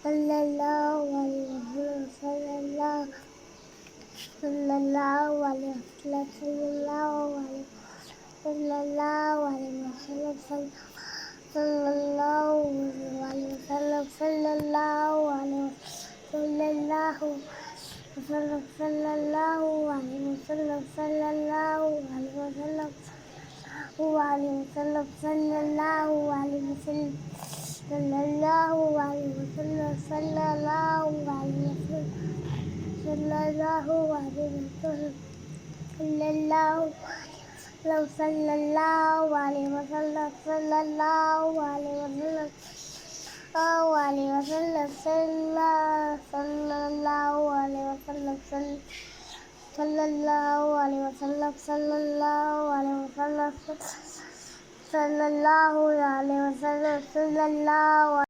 sallallahu alaihi wasallam, sallallahu alaihi wasallam, sallallahu alaihi wasallam, sallallahu alaihi wasallam, sallallahu alaihi wasallam, sallallahu alaihi wasallam, sallallahu alaihi wasallam, وعليه وسلم صلى الله عليه وسلم صلى الله عليه وسلم صلى الله عليه وسلم صلى الله عليه وسلم صلى الله صلى الله عليه وسلم صلى الله عليه وسلم عليه وسلم صلى الله عليه وسلم صلى الله عليه وسلم صلى الله عليه وسلم صلى الله عليه وسلم صلى الله